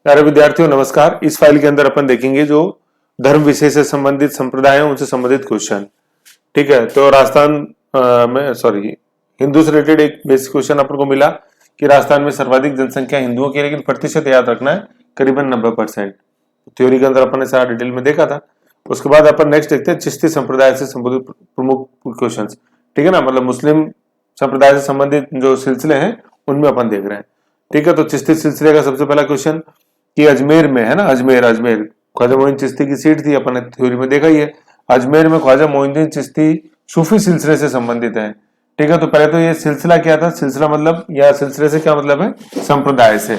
प्यारे विद्यार्थियों नमस्कार। इस फाइल के अंदर अपन देखेंगे जो धर्म विषय से संबंधित संप्रदाय हैं उनसे संबंधित क्वेश्चन। ठीक है, तो राजस्थान में हिंदू से रिलेटेड एक बेसिक क्वेश्चन अपन को मिला कि राजस्थान में सर्वाधिक जनसंख्या हिंदुओं की, लेकिन प्रतिशत याद रखना है करीबन 90%। थ्योरी के अंदर अपन ने सारा डिटेल में देखा था। उसके बाद अपन नेक्स्ट देखते हैं चिश्ती संप्रदाय से संबंधित प्रमुख क्वेश्चन। ठीक है ना, मतलब मुस्लिम संप्रदाय से संबंधित जो सिलसिले हैं उनमें अपन देख रहे हैं। ठीक है, तो चिश्ती सिलसिले का सबसे पहला क्वेश्चन कि अजमेर में है ना, अजमेर ख्वाजा मोइन चिश्ती की सीट थी, अपन ने थ्योरी में देखा ही है। अजमेर में ख्वाजा मोइनुद्दीन चिश्ती सूफी सिलसिले से संबंधित है। ठीक है, तो पहले तो ये सिलसिला क्या था, सिलसिला मतलब या सिलसिले से क्या मतलब है, संप्रदाय से।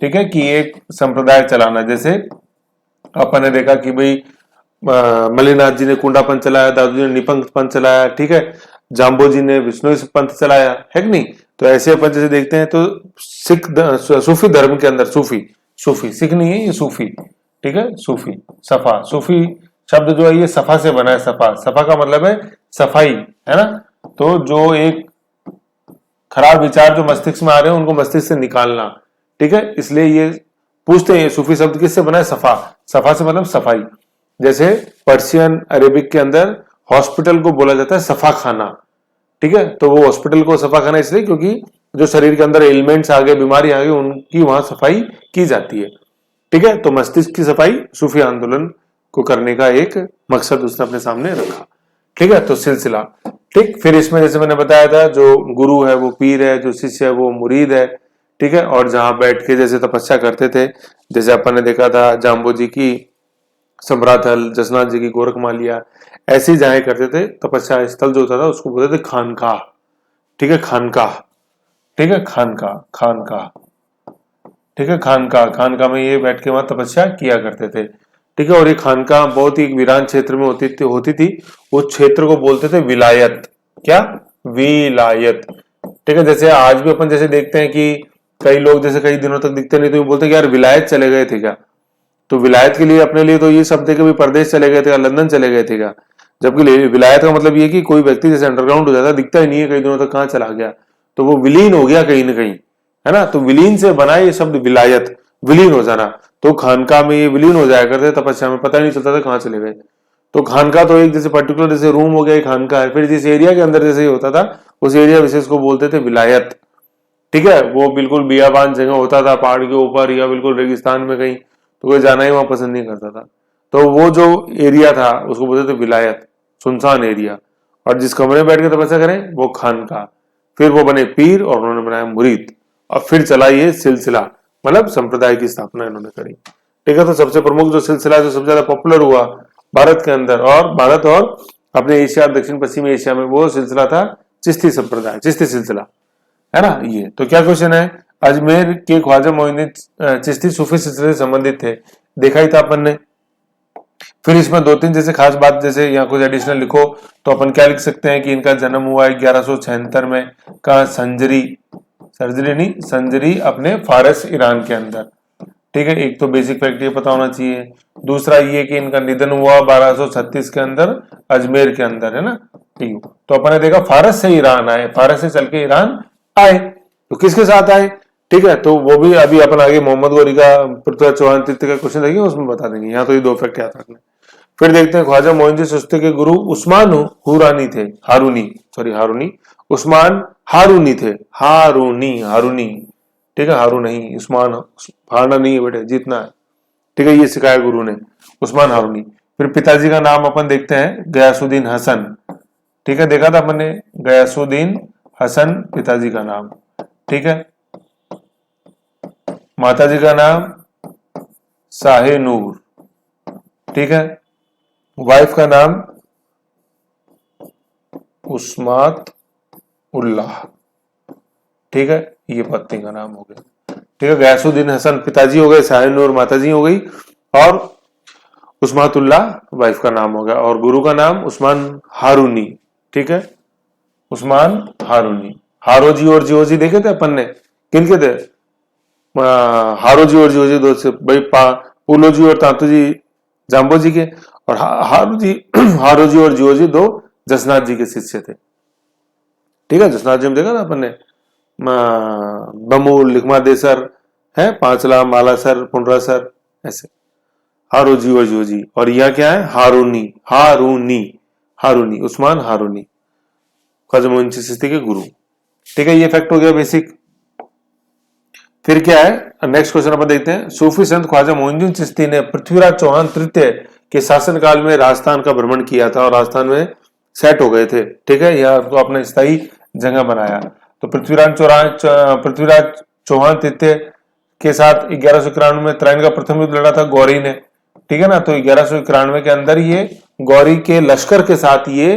ठीक है, कि एक संप्रदाय चलाना, जैसे अपन ने देखा कि भाई मल्लिनाथ जी ने कुंडा पंथ चलाया, दादू जी ने निपंथ पंथ चलाया, ठीक है, जाम्बो जी ने विष्णु पंथ चलाया है कि नहीं। तो ऐसे अपन जैसे देखते हैं तो सिख सूफी धर्म के अंदर सूफी सिख नहीं है, ये सूफी। ठीक है, सूफी सफा, सूफी शब्द जो है ये सफा से बना है। सफा का मतलब है सफाई, है ना। तो जो एक खराब विचार जो मस्तिष्क में आ रहे हैं उनको मस्तिष्क से निकालना। ठीक है, इसलिए ये पूछते हैं सूफी शब्द किससे बना है, सफा से मतलब सफाई। जैसे पर्शियन अरेबिक के अंदर हॉस्पिटल को बोला जाता है सफा खाना। ठीक है, तो वो हॉस्पिटल को सफा खाना इसलिए क्योंकि जो शरीर के अंदर एलिमेंट्स आ गए, बीमारी आ गई, उनकी वहां सफाई की जाती है। ठीक है, तो मस्तिष्क की सफाई सूफी आंदोलन को करने का एक मकसद उसने अपने सामने रखा। ठीक है, तो सिलसिला ठीक। फिर इसमें जैसे मैंने बताया था, जो गुरु है वो पीर है, जो शिष्य है वो मुरीद है। ठीक है, और जहां बैठ के जैसे तपस्या करते थे, जैसे अपन ने देखा था जाम्बो जी की सम्राथल, जसनाथ जी की गोरखमालिया, ऐसे ही जहां करते थे तपस्या स्थल जो होता था उसको बोलते थे खानकाह। ठीक है, खानकाह। ठीक है, खानकाह। ठीक है, खानकाह में ये बैठ के वहां तपस्या किया करते थे। ठीक है, और ये खानकाह बहुत ही वीरान क्षेत्र में होती थी। उस क्षेत्र को बोलते थे विलायत। क्या, विलायत। ठीक है, जैसे आज भी अपन जैसे देखते हैं कि कई लोग जैसे कई दिनों तक दिखते नहीं तो बोलते कि यार विलायत चले गए थे क्या। तो विलायत के लिए अपने लिए तो ये शब्द है कि भी परदेश चले गए थे, लंदन चले गए थे क्या। जबकि विलायत का मतलब ये कि कोई व्यक्ति जैसे अंडरग्राउंड हो जाता है, दिखता ही नहीं है कई दिनों तक, कहाँ चला गया, तो वो विलीन हो गया कहीं ना कहीं, है ना। तो विलीन से बना ये शब्द विलायत, विलीन हो जाना। तो खानका में ये विलीन हो जाया करते तपस्या में, पता ही नहीं चलता था कहाँ चले गए। तो खानका तो एक जैसे पर्टिकुलर जैसे रूम हो गया खानका है, फिर जिस एरिया के अंदर जैसे होता था उस एरिया विशेष को बोलते थे विलायत। ठीक है, वो बिल्कुल बियाबान जगह होता था पहाड़ के ऊपर या बिल्कुल रेगिस्तान में कहीं, तो कोई जाना ही वहां पसंद नहीं करता था। तो वो जो एरिया था उसको बोलते थे विलायत, सुनसान एरिया। और जिस कमरे में बैठ के तपस्या करें वो खानका। फिर वो बने पीर और उन्होंने बनाया मुरीद, और फिर चला ये सिलसिला, मतलब संप्रदाय की स्थापना इन्होंने करी। ठीक है, तो सबसे प्रमुख जो सिलसिला जो सबसे ज्यादा पॉपुलर हुआ भारत के अंदर और भारत और अपने एशिया, दक्षिण पश्चिमी एशिया में, वो सिलसिला था चिश्ती संप्रदाय, चिश्ती सिलसिला, है ना। ये तो क्या क्वेश्चन है, अजमेर के ख्वाजा मोइनुद्दीन चिश्ती सूफी सिलसिले से संबंधित थे, देखा ही था अपन ने। फिर इसमें दो तीन जैसे खास बात, जैसे यहाँ कुछ एडिशनल लिखो तो अपन क्या लिख सकते हैं कि इनका जन्म हुआ है 1176 में, कहा संजरी अपने फारस ईरान के अंदर। ठीक है, एक तो बेसिक फैक्ट ये पता होना चाहिए। दूसरा ये कि इनका निधन हुआ 1236 के अंदर अजमेर के अंदर, है ना। ठीक, तो अपन ने देखा फारस से ईरान आए, फारस से चल के ईरान आए, तो किसके साथ आए। ठीक है, तो वो भी अभी अपन आगे मोहम्मद गौरी का, पृथ्वीराज चौहान तीर्थ का क्वेश्चन देखेंगे उसमें बता देंगे। यहाँ तो ये दो फैक्ट याद रखना। फिर देखते हैं ख्वाजा मोइनुद्दीन चिश्ती के गुरु उस्मान हुरानी थे, हारूनी उस्मान हारूनी थे, हारूनी। ठीक है, हारू नहीं, उस्मान, हारना नहीं है बेटे, जीतना है। ठीक है, ये सिखाया गुरु ने, उस्मान हारूनी। फिर पिताजी का नाम अपन देखते हैं गयासुद्दीन हसन। ठीक है, देखा था अपन ने, गयासुद्दीन हसन पिताजी का नाम। ठीक है, माताजी का नाम शाहे नूर। ठीक है, वाइफ का नाम उस्मात उल्लाह। ठीक है, ये पत्नी का नाम हो गया। ठीक है, गयासुद्दीन हसन पिताजी हो गए, शाहे नूर माताजी हो गई, और उस्मातुल्लाह वाइफ का नाम हो गया, और गुरु का नाम उस्मान हारूनी। ठीक है, उस्मान हारूनी। हारोजी और जियोजी देखे थे अपन ने, किनके थे, हारोजी और जियोजी दो से भाई, पुलोजी और तांतुजी जाम्बो जी के, और हारोजी और जियोजी दो जसनाथ जी के शिष्य थे। ठीक है, जसनाथ जी में देखा ना अपन ने, बमूल, लिखमा देसर, है, पांचला, मालासर, पुंडरासर, ऐसे हारोजी वजोजी। और यह क्या है, हारूनी, हारूनी, हारूनी, उस्मान हारूनी, ख्वाजा मोइन चिश्ती के गुरु। ठीक है, ये फैक्ट हो गया बेसिक। फिर क्या है, नेक्स्ट क्वेश्चन अपन देखते हैं। सूफी संत ख्वाजा मोइनुद्दीन चिश्ती ने पृथ्वीराज चौहान तृतीय के शासनकाल में राजस्थान का भ्रमण किया था और राजस्थान में सेट हो गए थे। ठीक है, यह तो अपने स्थायी जगह बनाया। तो पृथ्वीराज चौहान तृतीय के साथ 1191 में तराइन का प्रथम युद्ध लड़ा था गौरी ने। ठीक है ना, तो 1191 के अंदर ये गौरी के लश्कर के साथ ये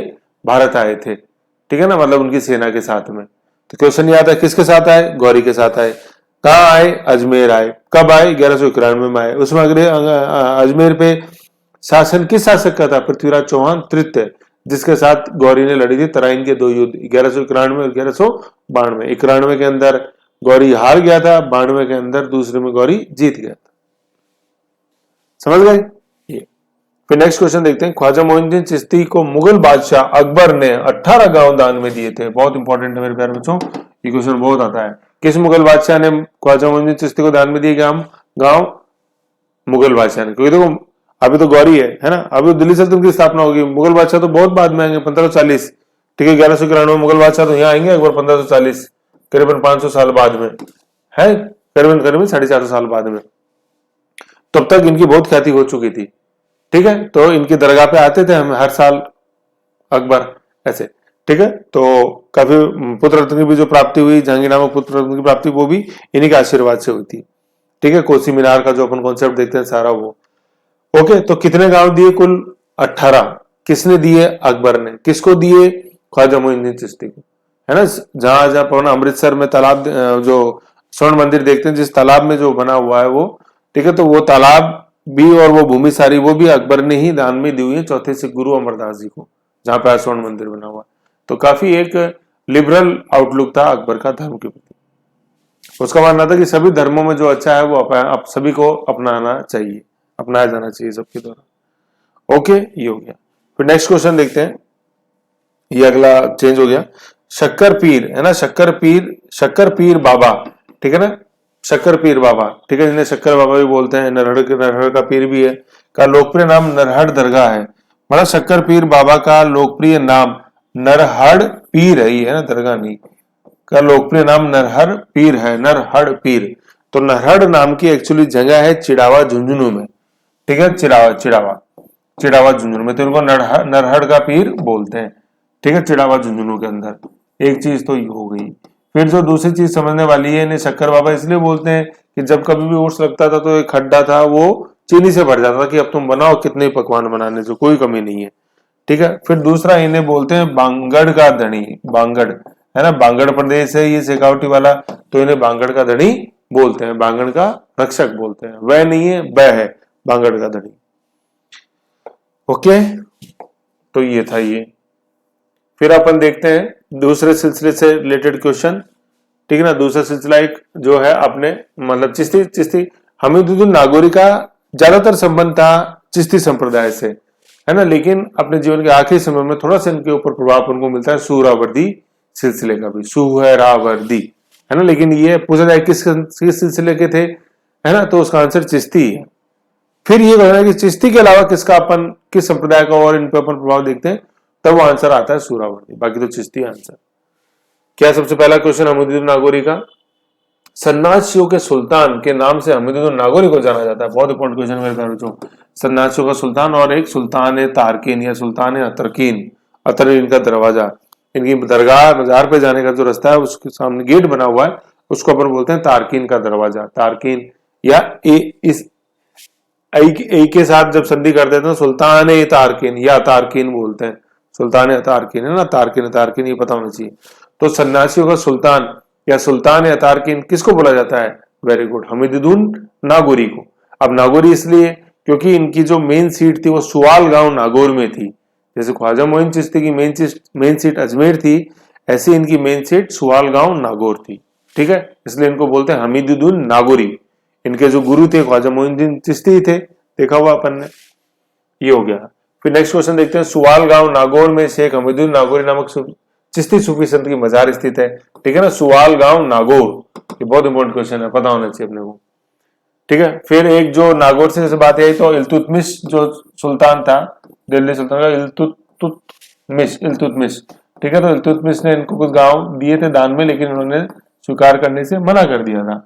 भारत आए थे। ठीक है ना, मतलब उनकी सेना के साथ में। तो क्वेश्चन याद है, किसके साथ आए, गौरी के साथ आए। कहाँ आए, अजमेर आए। कब आए, 1191 में आए। उसमें अगले अजमेर पे शासन किस शासक का था, पृथ्वीराज चौहान तृतीय, जिसके साथ गौरी ने लड़ी थी तराइन के 2 युद्ध, 1191 और 1192। 91 के अंदर गौरी हार गया था, 92 के अंदर दूसरे में गौरी जीत गया था। समझ गए ये। फिर नेक्स्ट क्वेश्चन देखते हैं। ख्वाजा मोइनुद्दीन चिश्ती को मुगल बादशाह अकबर ने 18 गांव दान में दिए थे। बहुत इंपॉर्टेंट है मेरे प्यारे बच्चों, ये क्वेश्चन बहुत आता है। किस मुगल बादशाह ने ख्वाजा मोइनुद्दीन चिश्ती को दान में दिए गांव, मुगल बादशाह ने। क्योंकि देखो अभी तो गौरी है ना, अभी दिल्ली सल्तनत की स्थापना होगी। मुगल बादशाह तो बहुत बाद में आएंगे, 1540। ठीक है, 1191 मुगल बादशाह तो यहाँ आएंगे अकबर 1540, करीबन 500 साल बाद में है, करीबन 450 साल बाद में। तब तक इनकी बहुत ख्याति हो चुकी थी। ठीक है, तो इनकी दरगाह पे आते थे हम हर साल अकबर, ऐसे। ठीक है, तो काफी पुत्र रत्न की भी जो प्राप्ति हुई, जहांगीर नामक पुत्र रत्न की प्राप्ति, वो भी इन्हीं के आशीर्वाद से हुई थी। ठीक है, कोसी मीनार का जो अपन कॉन्सेप्ट देखते हैं सारा वो। ओके, तो कितने गांव दिए, कुल 18। किसने दिए, अकबर ने। किसको दिए, ख्वाजा मोइनुद्दीन चिश्ती को, है ना। जहां जहां अपन अमृतसर में तालाब, जो स्वर्ण मंदिर देखते हैं, जिस तालाब में जो बना हुआ है वो, ठीक है, तो वो तालाब भी और वो भूमि सारी वो भी अकबर ने ही दान में दी हुई है चौथे सिख गुरु अमरदास जी को, जहां पर स्वर्ण मंदिर बना हुआ। तो काफी एक लिबरल आउटलुक था अकबर का धर्म के प्रति। उसका मानना था कि सभी धर्मों में जो अच्छा है वो आप सभी को अपनाना चाहिए, अपनाया जाना चाहिए सबके द्वारा। ओके, ये हो गया। फिर नेक्स्ट क्वेश्चन देखते हैं, ये अगला चेंज हो गया। शक्कर पीर, है ना, शक्कर पीर बाबा, ठीक है ना, शक्कर पीर बाबा, ठीक है, जिन्हें शक्कर बाबा भी बोलते हैं, नरहड़ का पीर भी है, का लोकप्रिय नाम नरहड़ दरगाह है। मतलब शक्कर पीर बाबा का लोकप्रिय नाम नरहड़ पीर है, ये है ना, दरगाह नहीं, का लोकप्रिय नाम नरहड़ पीर है, नरहड़ पीर। तो नरहड़ नाम की एक्चुअली जगह है चिड़ावा झुंझुनू में। ठीक है, चिड़ावा झुंझुनू में, तो इनको नरहड़ का पीर बोलते हैं। ठीक है, चिड़ावा झुंझुनू के अंदर। एक चीज तो ये हो गई। फिर जो दूसरी चीज समझने वाली है, इन्हें शक्कर बाबा इसलिए बोलते हैं कि जब कभी भी उर्स लगता था तो एक खड्डा था वो चीनी से भर जाता था कि अब तुम बनाओ कितने पकवान बनाने से, कोई कमी नहीं है। ठीक है, फिर दूसरा इन्हें बोलते हैं बांगड़ का धनी, बांगड़, है ना, बांगड़ प्रदेश है ये शेखावटी वाला, तो इन्हें बांगड़ का धनी बोलते हैं, बांगड़ का रक्षक बोलते हैं। वह नहीं है, वह है बांगड़ का धनी। ओके, तो ये था ये। फिर अपन देखते हैं दूसरे सिलसिले से रिलेटेड क्वेश्चन। ठीक है ना, दूसरा सिलसिला एक जो है अपने मतलब चिश्ती हमीदुद्दीन नागौरी का ज्यादातर संबंध था चिश्ती संप्रदाय से, है ना, लेकिन अपने जीवन के आखिरी समय में थोड़ा सा इनके ऊपर प्रभाव उनको मिलता है सुहरावर्दी सिलसिले का भी, सुहरावर्दी, है ना। लेकिन ये पूछा जाए किस सिलसिले के थे, है ना, तो उसका आंसर चिश्ती है। फिर ये कहना है कि चिश्ती के अलावा किसका अपन किस संप्रदाय का और इन पर अपन प्रभाव देखते हैं, तब वो आंसर आता है सुहरावर्दी, बाकी तो चिश्ती आंसर। क्या सबसे पहला क्वेश्चन हमीदुद्दीन नागौरी का, सन्नासियों के सुल्तान के नाम से हमीदुद्दीन नागौरी को जाना जाता है। बहुत इंपॉर्टेंट क्वेश्चन मेरे प्यारे बच्चों। सन्नासियों का सुल्तान और एक सुल्तान तारकीन या सुल्तान अतरकीन, अतरकीन का दरवाजा, इनकी दरगाह मजार पे जाने का जो रास्ता है उसके सामने गेट बना हुआ है, उसको अपन बोलते हैं तारकीन का दरवाजा, तारकीन। या इस ए के साथ जब संधि कर देते हैं सुल्तान तारकीन या तारकीन बोलते हैं, सुल्तान तारकीन, है ना, तारकीन ये पता होना चाहिए। तो सन्नासियों का सुल्तान या सुल्तान तारकीन किसको बोला जाता है, वेरी गुड, हमीदुद्दीन नागौरी को। अब नागौरी इसलिए क्योंकि इनकी जो मेन सीट थी वो सुवाल गांव नागौर में थी। जैसे ख्वाजा मोइन चिश्ती की मेन सीट अजमेर थी, ऐसी इनकी मेन सीट सुवाल गांव नागौर थी। ठीक है, इसलिए इनको बोलते हैं हमीदुद्दीन नागौरी। इनके जो गुरु थे ख्वाजा मोइनुद्दीन चिश्ती थे, देखा हुआ अपन ने, ये हो गया। फिर नेक्स्ट क्वेश्चन देखते हैं, सुवाल गांव नागौर में शेख हमीदुद्दीन नागौरी नामक चिश्ती सूफी संत की मजार स्थित है। ठीक है ना, सुवाल गांव नागौर, ये बहुत इंपॉर्टेंट क्वेश्चन है, पता होना चाहिए अपने को। ठीक है। फिर एक जो नागौर से जैसे बात आई तो इल्तुतमिश जो सुल्तान था दिल्ली सुल्तान का, इल्तुतमिश, ठीक है। तो इल्तुतमिश ने इनको कुछ गांव दिए थे दान में, लेकिन उन्होंने स्वीकार करने से मना कर दिया था।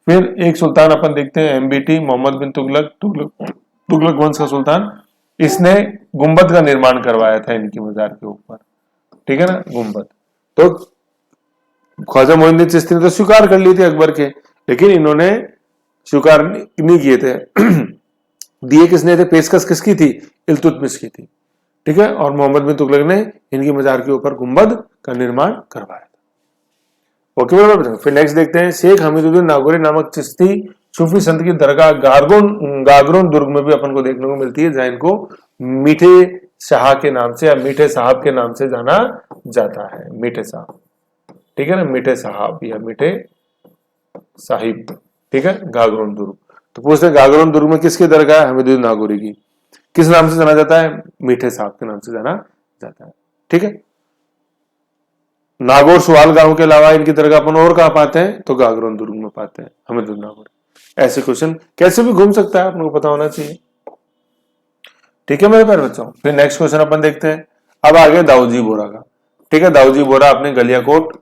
फिर एक सुल्तान अपन देखते हैं एमबीटी, मोहम्मद बिन तुगलक वंश का सुल्तान, इसने गुंबद का निर्माण करवाया था इनकी मजार के ऊपर, ठीक है ना, गुंबद। तो ख्वाजा मोइनुद्दीन चिश्ती ने तो स्वीकार कर लिए थे अकबर के, लेकिन इन्होंने स्वीकार नहीं किए थे। दिए किसने थे, पेशकश किसकी थी, इल्तुतमिश की थी, ठीक है। और मोहम्मद बिन तुगलक ने इनकी मजार के ऊपर गुंबद का निर्माण करवाया था। ओके बराबर। फिर नेक्स्ट देखते हैं, शेख हमीदुद्दीन नागौरी नामक चिश्ती सूफी संत की दरगाह गागरोन दुर्ग में भी अपन को देखने को मिलती है, जहां इनको मीठे शाह के नाम से या मीठे साहब के नाम से जाना जाता है, मीठे साहब, ठीक है ना, मीठे साहब या मीठे साहिब, ठीक है, गागरोन दुर्ग। तो पूछते हैं गागरोन दुर्ग में किसकी दरगाह है, हमीदुद्दीन नागौरी की। किस नाम से जाना जाता है, मीठे साहब के नाम से जाना जाता है, ठीक है। नागौर सुवाल गांव के अलावा इनकी दरगाह अपन और कहां पाते हैं, तो गागरोन दुर्ग में पाते हैं हमीदुद्दीन नागौरी। ऐसे क्वेश्चन कैसे भी घूम सकता है, आपको पता होना चाहिए, ठीक है मेरे प्यारे बच्चों। फिर नेक्स्ट क्वेश्चन अपन देखते हैं, अब आगे दाऊजी बोरा का, ठीक है। दाऊजी बोरा अपने गलियाकोट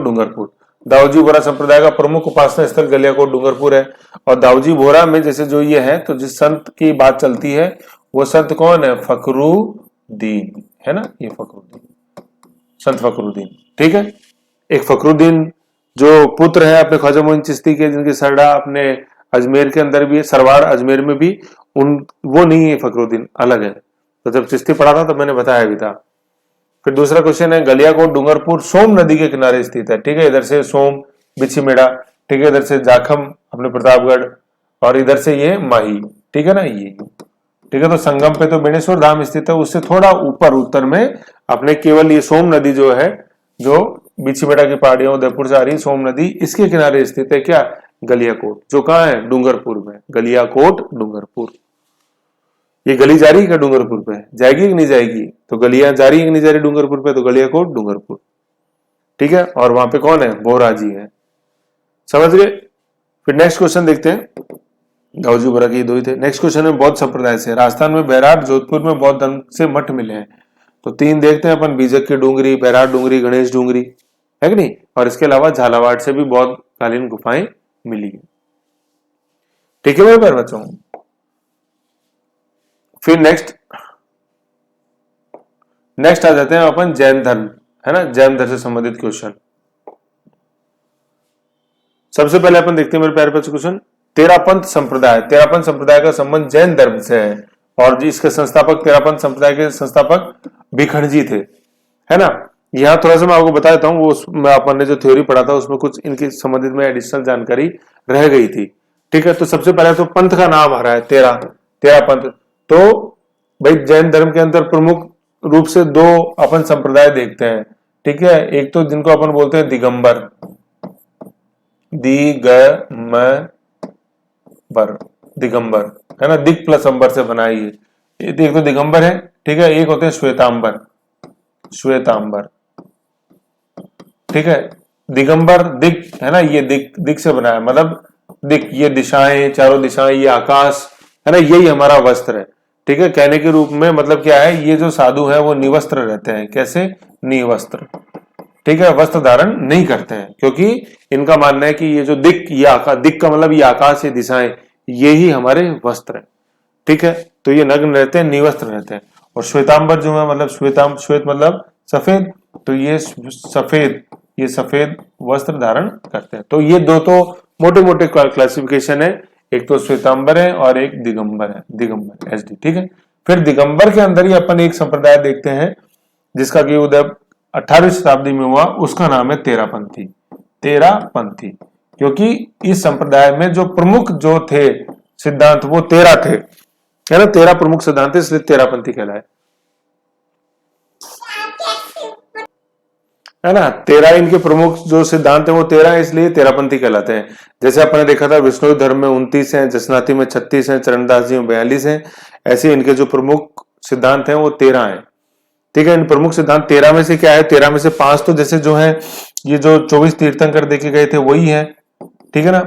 डूंगरपुर, दाऊजी बोरा संप्रदाय का प्रमुख उपासना स्थल गलियाकोट डूंगरपुर है। और दाऊजी बोरा में जैसे जो ये है, तो जिस संत की बात चलती है वो संत कौन है, फखरुद्दीन, है ना, ये फखरुद्दीन, संत फखरुद्दीन, ठीक है। एक फखरुद्दीन जो पुत्र है अपने ख्वाजा मोइन चिश्ती के, जिनकी सरड़ा अपने अजमेर के अंदर भी है, सरवाड़ अजमेर में भी, वो नहीं है फखरुद्दीन, अलग है। तो जब चिश्ती पढ़ा था तब मैंने बताया भी था। फिर दूसरा क्वेश्चन है, गलियाकोट डूंगरपुर सोम नदी के किनारे स्थित है, ठीक है। इधर से सोम बिछीमेड़ा, ठीक है, इधर से जाखम अपने प्रतापगढ़, और इधर से ये माही, ठीक है ना, ये, ठीक है। तो संगम पे तो बेणेश्वर धाम स्थित है, उससे थोड़ा ऊपर उत्तर में अपने केवल ये सोम नदी जो है, जो बिछीमेड़ा की पहाड़ियों उदयपुर से आ रही सोम नदी, इसके किनारे स्थित है क्या, गलियाकोट, जो कहाँ है, डूंगरपुर में, गलियाकोट डूंगरपुर। ये गली जा रही है क्या डूंगरपुर पे, जाएगी कि नहीं जाएगी, तो गलियां जा रही है कि नहीं जा रही डूंगरपुर पे, तो गलियाकोट डूंगरपुर, ठीक है। और वहां पे कौन है, बोरा जी है, समझ गए। फिर नेक्स्ट क्वेश्चन देखते हैं, दाऊजी बोरा के दो ही थे। नेक्स्ट क्वेश्चन है बौद्ध संप्रदाय से, राजस्थान में बैराट जोधपुर में बौद्ध धर्म से मठ मिले हैं। तो तीन देखते हैं अपन, बीजक की डूंगरी, बैराट डूंगरी, गणेश डूंगरी, है कि नहीं। और इसके अलावा झालावाड़ से भी बौद्ध कालीन गुफाएं मिली है, ठीक है मेरे प्यारे बच्चों। फिर नेक्स्ट आ जाते हैं अपन जैन धर्म, है ना, जैन धर्म से संबंधित क्वेश्चन। सबसे पहले अपन देखते हैं मेरे प्यारे बच्चों क्वेश्चन, तेरापंथ संप्रदाय का संबंध जैन धर्म से है, और इसके संस्थापक, तेरापंथ संप्रदाय के संस्थापक भिखंडी थे, है ना। यहाँ थोड़ा सा मैं आपको बता देता हूँ, वो अपन ने जो थ्योरी पढ़ा था उसमें कुछ इनके संबंधित में एडिशनल जानकारी रह गई थी, ठीक है। तो सबसे पहले तो पंथ का नाम आ रहा है तेरा पंथ। तो भाई जैन धर्म के अंदर प्रमुख रूप से दो अपन संप्रदाय देखते हैं, ठीक है। एक तो जिनको अपन बोलते हैं दिगंबर, दिगंबर, है ना, दिग प्लस अंबर से बना ये, एक तो दिगंबर है, ठीक है। एक होते हैं श्वेतांबर, ठीक है। दिगंबर दिग है ना, ये दिग से बना है, मतलब दिग, ये दिशाएं, चारों दिशाएं, ये आकाश, है ना, यही हमारा वस्त्र है, ठीक है। कहने के रूप में मतलब क्या है, ये जो साधु है वो निवस्त्र रहते हैं, कैसे, निवस्त्र, ठीक है, वस्त्र धारण नहीं करते हैं, क्योंकि इनका मानना है कि ये जो दिक का मतलब ये आकाश, ये दिशाएं, ये ही हमारे वस्त्र है, ठीक है। तो ये नग्न रहते हैं, निवस्त्र रहते हैं। और श्वेतांबर जो है, मतलब श्वेत मतलब सफेद, तो ये सफेद वस्त्र धारण करते हैं। तो ये दो तो मोटे मोटे क्लासिफिकेशन है, एक तो श्वेतांबर है और एक दिगंबर है, दिगंबर एसडी, ठीक है। फिर दिगंबर के अंदर ही अपन एक संप्रदाय देखते हैं जिसका कि उदय 18वीं शताब्दी में हुआ, उसका नाम है तेरापंथी, क्योंकि इस संप्रदाय में जो प्रमुख जो थे सिद्धांत वो 13 थे, है ना, 13 प्रमुख सिद्धांत थे, इसलिए तेरापंथी कहलाए, है ना। 13 इनके प्रमुख जो सिद्धांत है वो 13 है, इसलिए तेरापंथी कहलाते हैं। जैसे आपने देखा था विष्णु धर्म में 29 हैं, जसनाती में 36 हैं, चरणदास जी में 42 हैं, ऐसे इनके जो प्रमुख सिद्धांत हैं वो 13 हैं, ठीक है। इन प्रमुख सिद्धांत 13 में से क्या है, 13 में से 5 तो जैसे जो है ये जो 24 तीर्थंकर देखे गए थे वही है, ठीक है ना।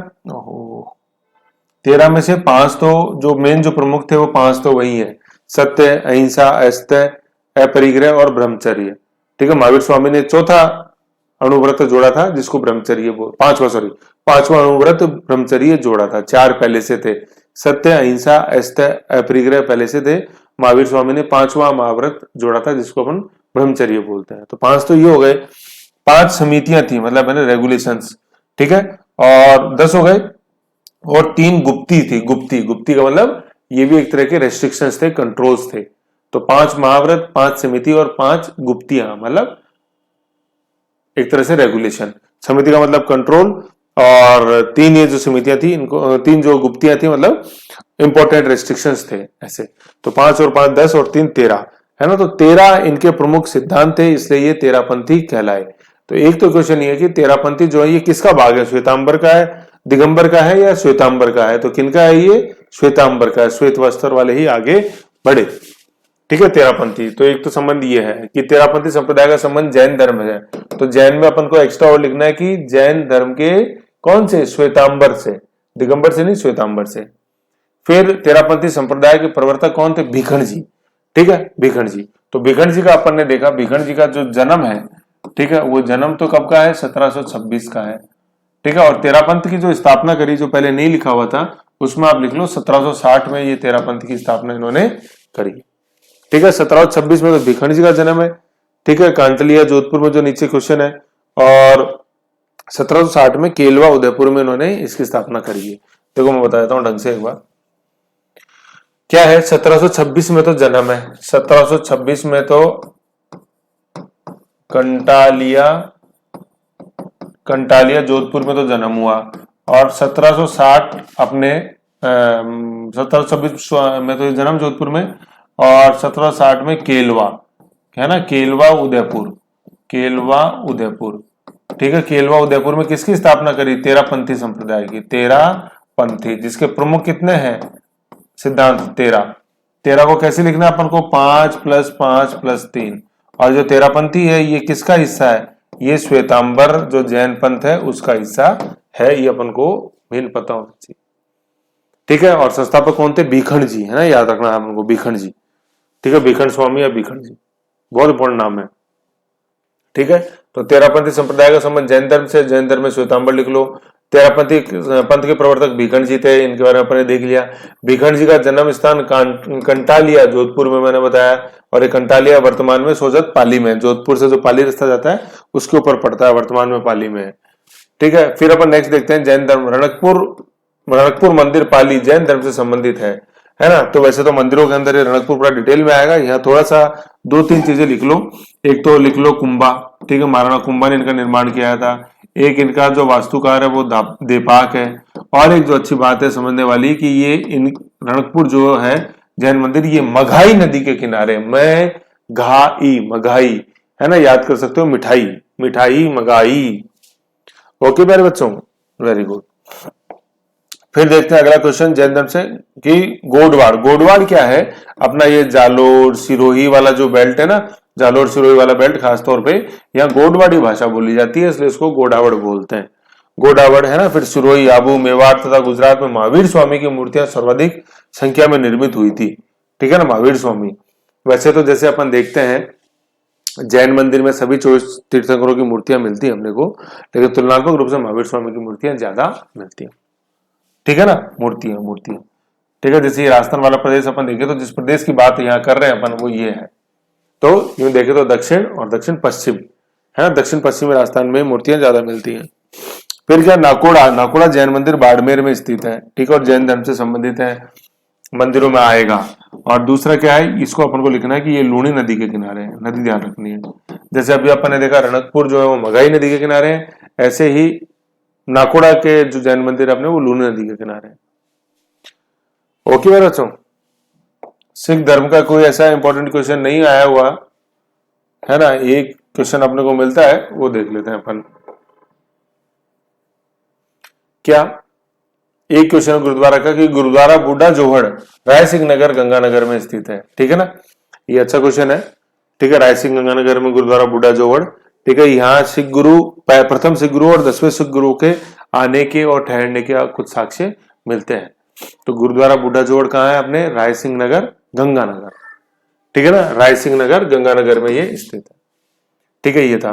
13 में से 5 तो जो मेन जो प्रमुख थे वो 5 तो वही है, सत्य, अहिंसा, अस्त्य, अपरिग्रह और ब्रह्मचर्य। ठीक है, महावीर स्वामी ने चौथा अणुव्रत जोड़ा था जिसको ब्रह्मचर्य पांचवा अणुव्रत ब्रह्मचर्य जोड़ा था। 4 पहले से थे, सत्य, अहिंसा, अस्त्य, अपरिग्रह पहले से थे। महावीर स्वामी ने 5वां महाव्रत जोड़ा था जिसको अपन ब्रह्मचर्य बोलते हैं। तो 5 तो ये हो गए, 5 समितियां थी मतलब है ना रेगुलेशंस, ठीक है, और 10 हो गए, और 3 गुप्ती थी। गुप्ती का मतलब ये भी एक तरह के रेस्ट्रिक्शंस थे, कंट्रोल्स थे। तो 5 महाव्रत, 5 समिति और 5 गुप्तियां, मतलब एक तरह से रेगुलेशन। समिति का मतलब कंट्रोल, और 3 ये जो समितियां थी इनको, 3 जो गुप्तियां थी मतलब इंपॉर्टेंट रेस्ट्रिक्शंस थे ऐसे। तो 5 और 5 10 और 3 13 है ना। तो 13 इनके प्रमुख सिद्धांत थे, इसलिए ये 13पंथी कहलाए। तो एक तो क्वेश्चन ये है कि 13पंथी जो है ये किसका भाग है, श्वेतांबर का है, दिगंबर का है या श्वेतांबर का है। तो किनका है ये, श्वेतांबर का है, श्वेत वस्त्र वाले ही आगे बढ़े। ठीक है, 13पंथी। तो एक तो संबंध ये है कि 13पंथी संप्रदाय का संबंध जैन धर्म है। तो जैन में अपन को एक्स्ट्रा और लिखना है कि जैन धर्म के कौन से, श्वेतांबर से, दिगंबर से नहीं, श्वेतांबर से। फिर 13पंथी संप्रदाय के प्रवर्तक कौन थे, भीखंड जी। ठीक है, भीखंड जी। तो भीखंड जी का अपन ने देखा, भीखंड जी का जो जन्म है, ठीक है, वो जन्म तो कब का है, 1726 का है। ठीक है, और 13पंथ की जो स्थापना करी, जो पहले नहीं लिखा हुआ था, उसमें आप लिख लो 1760 में ये 13पंथ की स्थापना इन्होंने करी। ठीक है, 1726 में तो भीखंड जी का जन्म है। ठीक है, कांटलिया जोधपुर में जो नीचे क्वेश्चन है, और 1760 में केलवा उदयपुर में इन्होंने इसकी स्थापना करी है। देखो मैं बताता हूं ढंग से एक बार, क्या है, 1726 में तो जन्म है, 1726 में तो कंटालिया जोधपुर में तो जन्म हुआ, और 1760 अपने 1726 में तो जन्म जोधपुर में, और 1760 में केलवा है ना, केलवा उदयपुर। ठीक है, केलवा उदयपुर में किसकी स्थापना करी, 13पंथी संप्रदाय की। 13पंथी जिसके प्रमुख कितने हैं सिद्धांत, 13 को कैसे लिखना है अपन को, 5 + 5 + 3। और जो 13पंथी है ये किसका हिस्सा है, ये श्वेतांबर जो जैन पंथ है उसका हिस्सा है। ये अपन को मेन पता होना चाहिए। ठीक है, और संस्थापक कौन थे, भीखंड जी, है ना, याद रखना है अपन को, भीखंड जी। ठीक है, भीखंड स्वामी या भीखंड जी, बहुत इंपॉर्टेंट नाम है। ठीक है, तो 13पंथी संप्रदाय का संबंध जैन धर्म से, जैन धर्म में श्वेतांबर लिख लो। 13पंथी पंथ के प्रवर्तक भीखंड जी थे, इनके बारे में अपने देख लिया। भीखंड जी का जन्म स्थान कंटालिया जोधपुर में मैंने बताया, और ये कंटालिया वर्तमान में सोजत पाली में, जोधपुर से जो पाली रास्ता जाता है उसके ऊपर पड़ता है, वर्तमान में पाली में है। ठीक है, फिर अपन नेक्स्ट देखते हैं जैन धर्म। रणकपुर मंदिर पाली जैन धर्म से संबंधित है ना। तो वैसे तो मंदिरों के अंदर रणकपुर पूरा डिटेल में आएगा, यहाँ थोड़ा सा 2-3 चीजें लिख लो। एक तो लिख लो कुंभा, ठीक है, महाराणा कुंभा ने इनका निर्माण किया था। एक इनका जो वास्तुकार है वो देपाक है। और एक जो अच्छी बात है समझने वाली कि ये इन रणकपुर जो है जैन मंदिर, ये मघाई नदी के किनारे, मघाई है ना, याद कर सकते हो, मिठाई मघाई। ओके मेरे बच्चों, वेरी गुड। फिर देखते हैं अगला क्वेश्चन जैन धर्म से कि गोडवाड़ क्या है, अपना ये जालोर सिरोही वाला जो बेल्ट है ना, जालोर सिरोही वाला बेल्ट, खासतौर पे यहाँ गोडवाड़ी भाषा बोली जाती है, इसलिए इसको गोडावड़ बोलते हैं। गोडावड़ है ना। फिर सिरोही, आबू, मेवाड़ तथा गुजरात में महावीर स्वामी की मूर्तियां सर्वाधिक संख्या में निर्मित हुई थी। ठीक है ना, महावीर स्वामी। वैसे तो जैसे अपन देखते हैं जैन मंदिर में सभी 24 तीर्थंकरों की मूर्तियां मिलती है अपने को, लेकिन तुलनात्मक रूप से महावीर स्वामी की मूर्तियां ज्यादा मिलती है। ठीक है ना, मूर्तियां। ठीक है, जैसे राजस्थान वाला प्रदेश अपन देखे तो जिस प्रदेश की बात यहाँ कर रहे हैं अपन वो ये है। तो यूं देखे तो दक्षिण और दक्षिण पश्चिम है ना, दक्षिण पश्चिमी राजस्थान में मूर्तियां ज्यादा मिलती हैं। फिर क्या, नाकोड़ा जैन मंदिर बाड़मेर में स्थित है। ठीक है, और जैन धर्म से संबंधित है, मंदिरों में आएगा। और दूसरा क्या है, इसको अपन को लिखना है कि ये लूणी नदी के किनारे है, नदी ध्यान रखनी है। जैसे अभी अपन ने देखा रणकपुर जो है वो मघाई नदी के किनारे है, ऐसे ही नाकोड़ा के जो जैन मंदिर अपने वो लूनी नदी के किनारे है। ओके मेरे बच्चों, सिख धर्म का कोई ऐसा इंपॉर्टेंट क्वेश्चन नहीं आया हुआ है ना, एक क्वेश्चन अपने को मिलता है वो देख लेते हैं अपन। क्या, एक क्वेश्चन गुरुद्वारा का कि गुरुद्वारा बूढ़ा जोहड़ राय सिंह नगर गंगानगर में स्थित है। ठीक है ना, ये अच्छा क्वेश्चन है। ठीक है, राय सिंह गंगानगर में गुरुद्वारा बूढ़ा जोहड़। ठीक है, यहाँ सिख गुरु, प्रथम सिख गुरु और 10वें सिख गुरु के आने के और ठहरने के कुछ साक्ष्य मिलते हैं। तो गुरुद्वारा बुढ़ा जोड़ कहाँ है? अपने राय सिंह नगर गंगानगर, ठीक है ना, राय सिंह नगर गंगानगर में ये स्थित है, ठीक है। ये था।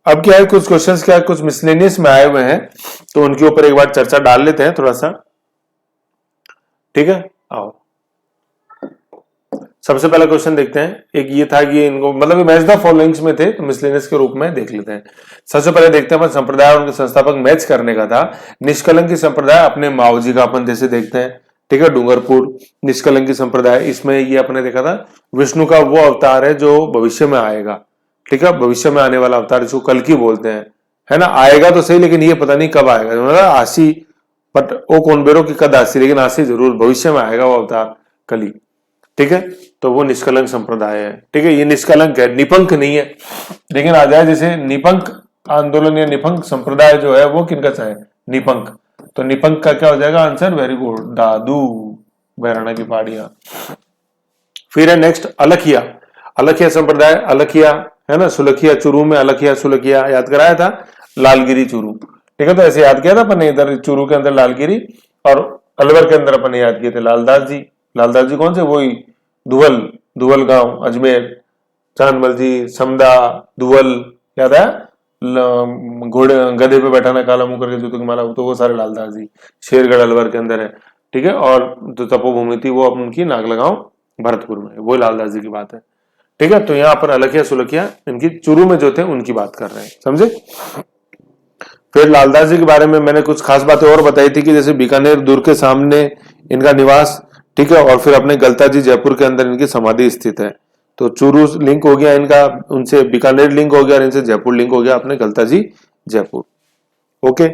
अब क्या है, कुछ क्वेश्चंस क्या है, कुछ मिसलेनियस में आए हुए हैं, तो उनके ऊपर एक बार चर्चा डाल लेते हैं थोड़ा सा, ठीक है। आओ, सबसे पहला क्वेश्चन देखते हैं। एक ये था कि इनको मतलब मैच द फॉलोइंग्स में थे, तो मिसलेनियस के रूप में देख लेते हैं। सबसे पहले देखते हैं अपन संप्रदाय और उनके संस्थापक मैच करने का था। निष्कलंकी संप्रदाय अपने माओजी का अपन जैसे देखते हैं, ठीक है, डूंगरपुर निष्कलंकी संप्रदाय, इसमें ये अपने देखा था विष्णु का वो अवतार है जो भविष्य में आएगा, ठीक है, भविष्य में आने वाला अवतार जिसको कल्कि बोलते हैं, है ना। आएगा तो सही, लेकिन ये पता नहीं कब आएगा, मतलब आशी बट ओ कौन बेरो की कद आशी, लेकिन आशी जरूर, भविष्य में आएगा वो अवतार कली, ठीक है। तो वो निष्कलंक संप्रदाय है, ठीक है। ये निष्कलंक है, निपंक नहीं है। लेकिन आ जाए जैसे निपंक आंदोलन या निपंक संप्रदाय जो है वो किनका है? निपंक। तो निपंक का क्या हो जाएगा आंसर? वेरी गुड, दादू बहराना की पहाड़ियां। फिर है नेक्स्ट अलखिया, अलखिया संप्रदाय, अलखिया है ना, सुलखिया चुरू में अलखिया सुलखिया याद कराया था, लालगिरी चुरू, ठीक है। तो ऐसे याद किया था अपन ने, इधर चुरू के अंदर लालगिरी और अलवर के अंदर अपन ने याद किए थे लालदास जी। लालदास जी कौन से? वही दुवल, दुवल गांव अजमेर, चांदमल जी, समदा, दुवल, याद है, घोड़े गधे पे बैठाना काला मुंह करके जूतों की माला, तो वो सारे लालदास जी। शेरगढ़ अलवर के अंदर है, ठीक है। और जो तपोभूमि थी वो उनकी नागलगांव भरतपुर में, वो लालदास जी की बात है, ठीक है। तो यहाँ पर अलखिया सुलखिया इनकी चुरू में जो थे उनकी बात कर रहे हैं, समझे। फिर लालदास जी के बारे में मैंने कुछ खास बातें और बताई थी कि जैसे बीकानेर दुर्ग के सामने इनका निवास, ठीक है, और फिर अपने गलता जी जयपुर के अंदर इनकी समाधि स्थित है। तो चूरू लिंक हो गया इनका उनसे, बीकानेर लिंक हो गया और इनसे जयपुर लिंक हो गया अपने गलता जी जयपुर, ओके।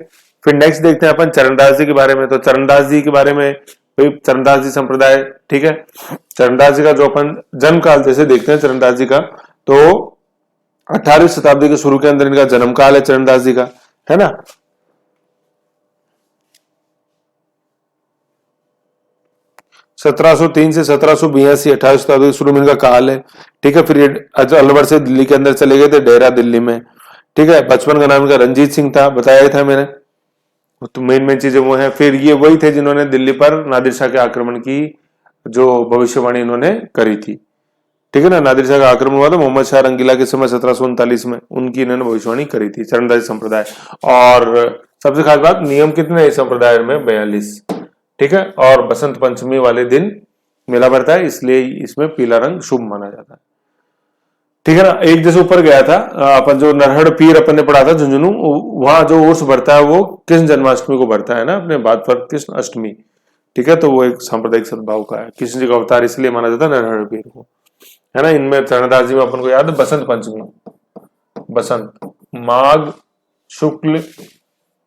फिर नेक्स्ट देखते हैं अपन चरणदास जी के बारे में। तो चरणदास जी के बारे में, चरणदास जी संप्रदाय, ठीक है। चरणदास जी का जो अपन जन्म काल जैसे देखते हैं चरणदास जी का, तो 18वीं शताब्दी के शुरू के अंदर इनका जन्म काल है चरणदास जी का, है ना। 1703 से 1782 18वीं शताब्दी के शुरू में इनका काल है, ठीक है। फिर ये अलवर से दिल्ली के अंदर चले गए थे, डेरा दिल्ली में, ठीक है। बचपन का नाम इनका रंजीत सिंह था, बताया था मैंने, तो मेन चीजें वो है। फिर ये वही थे जिन्होंने दिल्ली पर नादिर शाह के आक्रमण की जो भविष्यवाणी इन्होंने करी थी, ठीक है ना। नादिर शाह का आक्रमण हुआ था मोहम्मद शाह रंगीला के समय 1739 में, उनकी इन्होंने भविष्यवाणी करी थी, चरणदास संप्रदाय। और सबसे खास बात, नियम कितने इस संप्रदाय में? 42, ठीक है। और बसंत पंचमी वाले दिन मेला भरता है, इसलिए इसमें पीला रंग शुभ माना जाता है, ठीक है ना। एक जैसे ऊपर गया था अपन, जो नरहड़ पीर अपन ने पढ़ा था झुंझुनू, वहां जो उर्स भरता है वो कृष्ण जन्माष्टमी को भरता है ना, अपने बात पर कृष्ण अष्टमी, ठीक है। तो वो एक सांप्रदायिक सद्भाव का है, कृष्ण जी का अवतार इसलिए माना जाता है नरहड़ पीर को, है ना। इनमें चरणदास जी में अपन को याद है बसंत पंचमी, बसंत माघ शुक्ल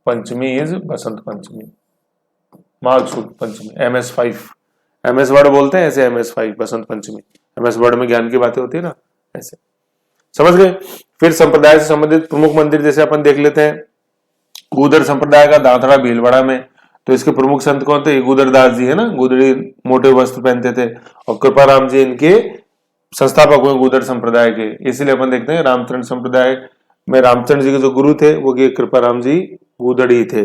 पंचमी इज बसंत पंचमी, माघ शुक्ल पंचमी, MS5, MS वर्ड बोलते हैं ऐसे, MS5 Basant Panchami, MS word में ज्ञान की बातें होती है ना, ऐसे समझ गए। फिर संप्रदाय से संबंधित प्रमुख मंदिर जैसे अपन देख लेते हैं, गूदर संप्रदाय का दादरा भीलवाड़ा में, तो इसके प्रमुख संत कौन थे? गुदरदास जी है ना, गुदड़ी मोटे वस्त्र पहनते थे, और कृपाराम जी इनके संस्थापक हुए गुदर संप्रदाय के। इसलिए अपन देखते हैं रामचरण संप्रदाय में रामचंद्र जी के जो गुरु थे वो कृपाराम जी गुदड़ी थे,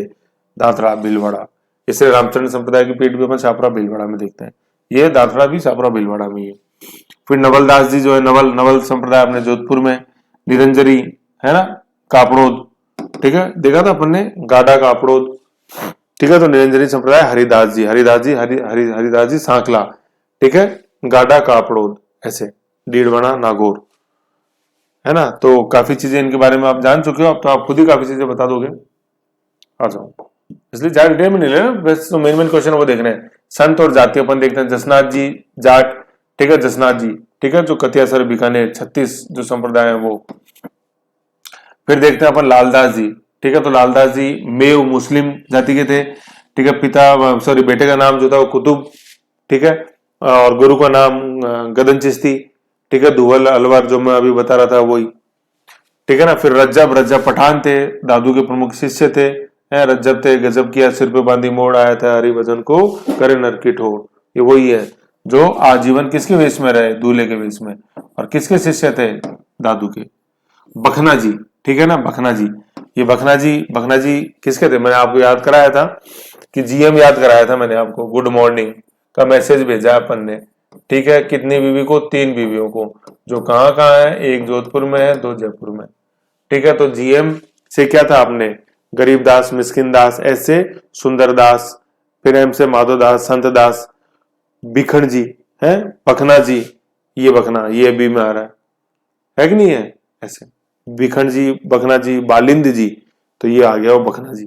दादरा भीलवाड़ा। इसलिए रामचंद्र संप्रदाय की पीठ भी अपन छापरा भीलवाड़ा में देखते हैं, ये दादरा भी छापरा भीलवाड़ा में है। फिर नवलदास जी जो है, नवल संप्रदाय अपने जोधपुर में, निरंजरी है ना, कापड़ोद, ठीक है, देखा था अपन ने गाडा कापड़ोद, ठीक है। तो निरंजनी संप्रदाय हरिदास जी सांकला, ठीक है, गाडा कापड़ोद, ऐसे डीडवाना नागौर, है ना। तो काफी चीजें इनके बारे में आप जान चुके हो, अब तो आप खुद ही काफी चीजें बता दोगे, आ जाओ, इसलिए ज्यादा डिटेल में नहीं लेना, बस तो मेन क्वेश्चन वो देख रहे हैं। संत और जाति अपन देखते हैं, जसनाथ जी जाट, ठीक है, जसनाथ जी, ठीक है, जो कतियासर बीकानेर 36 जो संप्रदाय है वो। फिर देखते हैं अपन लालदास जी, ठीक है। तो लालदास जी मेव मुस्लिम जाति के थे, ठीक है। बेटे का नाम जो था वो कुतुब, ठीक है, और गुरु का नाम गदन चिश्ती, ठीक है। दुवल अलवर जो मैं अभी बता रहा था वही, ठीक है ना। फिर रज्जब पठान थे, दादू के प्रमुख शिष्य थे, रज्जब थे, गजब किया सिर पे बांधी मोड़ आया था, हरिभजन को करे नर की ठोड़, ये वही है जो आजीवन किसके वेश में रहे? दूल्हे के वेश में। और किसके शिष्य थे? दादू के। बखना जी, ठीक है ना, बखना जी, ये बखना जी किसके थे? मैंने आपको याद कराया था, कि जीएम याद कराया था मैंने आपको, गुड मॉर्निंग का मैसेज भेजा अपन ने, ठीक है। कितनी बीवी को? 3 बीवियों को, जो कहाँ कहाँ है, एक जोधपुर में है, 2 जयपुर में, ठीक है। तो जीएम से क्या था आपने? गरीबदास, मिस्किनदास, एस से सुंदरदास, फिर एम से माधोदास, संतदास, बिखण जी है, बखना जी, ये बखना ये बी में आ रहा है कि नहीं है? ऐसे बिखण जी, बखना जी, बालिंद जी, तो ये आ गया वो बखना जी,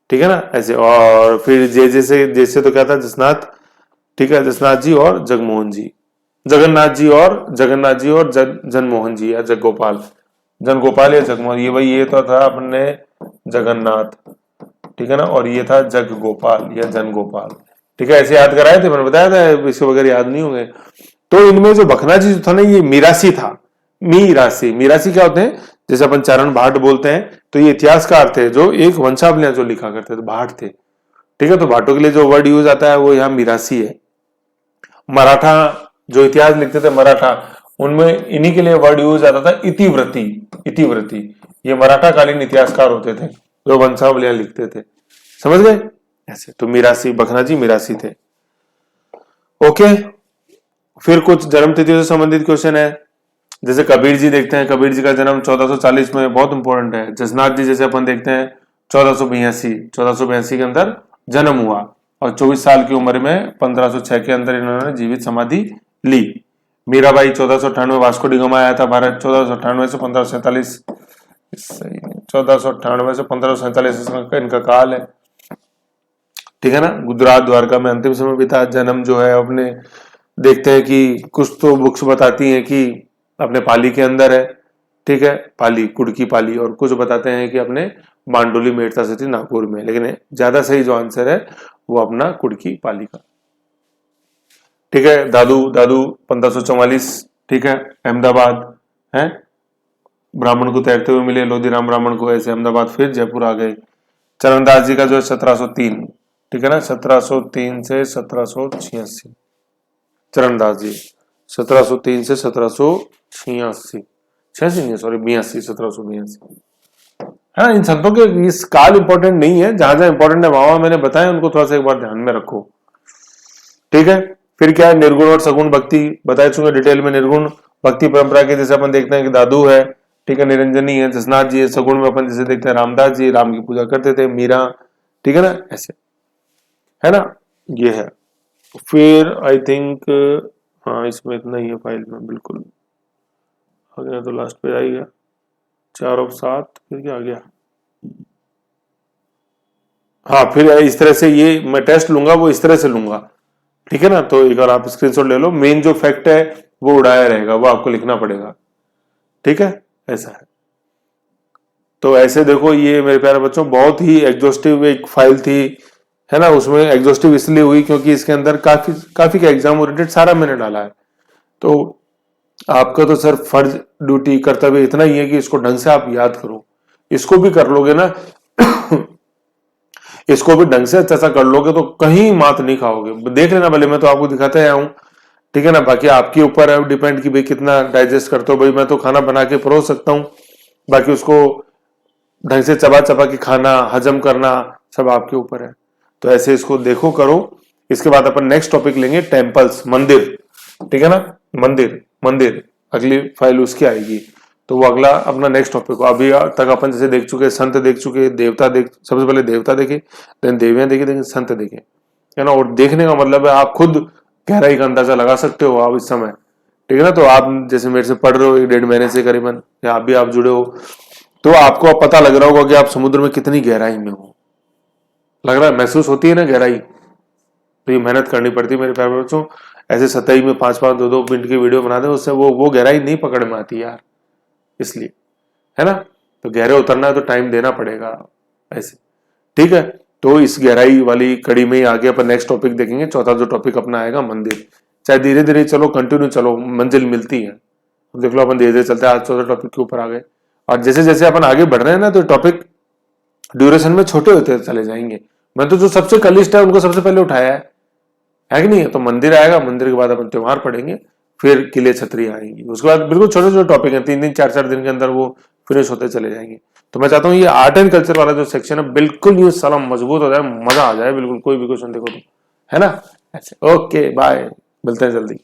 ठीक है ना, ऐसे। और फिर जैसे जैसे तो क्या था? जसनाथ, ठीक है, जसनाथ जी और जगमोहन जी, जगन्नाथ जी और जनमोहन जी या जगगोपाल, जनगोपाल या जगमोहन, ये भाई ये तो था अपने जगन्नाथ, ठीक है ना, और ये था जगगोपाल या जनगोपाल, ठीक है। ऐसे याद कराए थे, मैंने बताया था, इसके बगैर याद नहीं होंगे। तो इनमें जो बखना जी जो था ना, ये मीरासी था। मीरासी क्या होते हैं? जैसे अपन चरण भाट बोलते हैं, तो ये इतिहासकार थे जो एक वंशावलियां जो लिखा करते थे, भाट थे, ठीक है। तो भाटों के लिए जो वर्ड यूज आता है वो यहाँ मीरासी है। मराठा जो इतिहास लिखते थे मराठा, उनमें इन्हीं के लिए वर्ड यूज आता था इतिवृत्ति, इतिवृत्ति। ये मराठा कालीन इतिहासकार होते थे जो वंशावलियां लिखते थे, समझ गए? ऐसे तो मीरासी, बखना जी मीरासी थे। ओके, फिर कुछ जन्म तिथियों से संबंधित क्वेश्चन है। जैसे कबीर जी देखते हैं, कबीर जी का जन्म 1440 में, बहुत इंपॉर्टेंट है। जसनाथ जी जैसे अपन देखते हैं 1482 के अंदर जन्म हुआ, और 24 साल की उम्र में 1506 के अंदर इन्होंने जीवित समाधि ली। मीराबाई 1498, वास्को डी गामा आया था भारत 1498 से 1547, 1498 से 1547 इनका काल है, ठीक है ना। गुजरात द्वारका में अंतिम समय बिता। जन्म जो है अपने देखते हैं कि कुछ तो बुक्स बताती हैं कि अपने पाली के अंदर है, ठीक है, पाली, कुड़की पाली, और कुछ बताते हैं कि अपने मांडोली मेड़ता सिटी नागौर में, लेकिन ज्यादा सही जो आंसर है वो अपना कुड़की पाली का, ठीक है। दादू दादू 1544, ठीक है, अहमदाबाद है, ब्राह्मण को तैरते हुए मिले लोधीराम ब्राह्मण को, ऐसे अहमदाबाद, फिर जयपुर आ गए। चरणदास जी का जो है 1703, ठीक है ना, 1703 से 1786, चरणदास जी 1703 से 1786, 86 नहीं सॉरी 82, 1782 है ना। इन संतों के इस काल इंपॉर्टेंट नहीं है, जहां जहां इंपॉर्टेंट है वहां मैंने बताया, उनको थोड़ा सा एक बार ध्यान में रखो, ठीक है। फिर क्या है? निर्गुण और सगुण भक्ति बता चुके डिटेल में। निर्गुण भक्ति परंपरा के जैसे अपन देखते हैं कि दादू है, ठीक है, निरंजनी है, जसनाथ जी है। सगुण में अपन जैसे देखते हैं रामदास जी राम की पूजा करते थे, मीरा, ठीक है ना, ऐसे, है ना, ये है। फिर आई थिंक हाँ इसमें इतना ही है फाइल में, बिल्कुल आ गया तो लास्ट पे आ ही गया, 4 और 7, फिर क्या आ गया? हाँ, फिर इस तरह से ये मैं टेस्ट लूंगा, वो इस तरह से लूंगा, ठीक है ना। तो एक बार आप स्क्रीनशॉट ले लो, मेन जो फैक्ट है वो उड़ाया रहेगा, वो आपको लिखना पड़ेगा, ठीक है, ऐसा है। तो ऐसे देखो, ये मेरे प्यारे बच्चों बहुत ही एग्जॉस्टिव एक फाइल थी, है ना। उसमें एग्जॉस्टिव इसलिए हुई क्योंकि इसके अंदर काफी काफी का एग्जाम ओरिएंटेड सारा मैंने डाला है। तो आपका तो सर फर्ज, ड्यूटी, कर्तव्य इतना ही है कि इसको ढंग से आप याद करो। इसको भी कर लोगे ना इसको भी ढंग से अच्छा सा कर लोगे तो कहीं मात नहीं खाओगे। देख लेना, भले मैं तो आपको दिखाते आया हूं, ठीक है ना। बाकी आपके ऊपर है डिपेंड कि भाई कितना डाइजेस्ट करते हो। भाई मैं तो खाना बना के परोस सकता हूं, बाकी उसको ढंग से चबा चबा के खाना, हजम करना सब आपके ऊपर है। तो ऐसे इसको देखो, करो। इसके बाद अपन नेक्स्ट टॉपिक लेंगे टेम्पल्स, मंदिर, ठीक है ना, मंदिर, मंदिर अगली फाइल उसकी आएगी। तो वो अगला अपना नेक्स्ट टॉपिक हो। अभी तक अपन जैसे देख चुके, संत देख चुके, देवता देख, सबसे पहले देवता देखे, देन देवियां देखे, देखें संत देखे, है ना। और देखने का मतलब है आप खुद गहराई का अंदाजा लगा सकते हो आप इस समय, ठीक है ना। तो आप जैसे मेरे से पढ़ रहे हो 1-1.5 महीने से करीबन, या आप भी आप जुड़े हो, तो आपको अब पता लग रहा होगा कि आप समुद्र में कितनी गहराई में हो। लग रहा है, महसूस होती है ना गहराई। तो ये मेहनत करनी पड़ती है मेरे प्यारे बच्चों। ऐसे सतही में 5-5, 2-2 मिनट की वीडियो बना दे, उससे वो गहराई नहीं पकड़ में आती यार, इसलिए, है ना। तो गहरे उतरना है तो टाइम देना पड़ेगा, ऐसे, ठीक है। तो इस गहराई वाली कड़ी में ही आगे अपन नेक्स्ट टॉपिक देखेंगे। चौथा जो टॉपिक अपना आएगा मंदिर। चाहे धीरे धीरे चलो, कंटिन्यू चलो, मंजिल मिलती है। अब देख लो अपन धीरे धीरे चलते हैं, आज चौथा टॉपिक के ऊपर आ गए। और जैसे जैसे अपन आगे बढ़ रहे हैं ना, तो टॉपिक ड्यूरेशन में छोटे होते चले जाएंगे। मैं तो जो सबसे कलिष्ठ है उनको सबसे पहले उठाया है कि नहीं है। तो मंदिर आएगा, मंदिर के बाद अपन त्योहार पढ़ेंगे, फिर किले छतरी आएंगी, उसके बाद बिल्कुल छोटे छोटे टॉपिक हैं, 3-3, 4-4 दिन के अंदर वो फिनिश होते चले जाएंगे। तो मैं चाहता हूँ ये आर्ट एंड कल्चर वाला जो सेक्शन है बिल्कुल ये साला मजबूत हो जाए, मजा आ जाए बिल्कुल, कोई भी क्वेश्चन देखो तो, है ना। ऐसे ओके बाय, मिलते हैं जल्दी।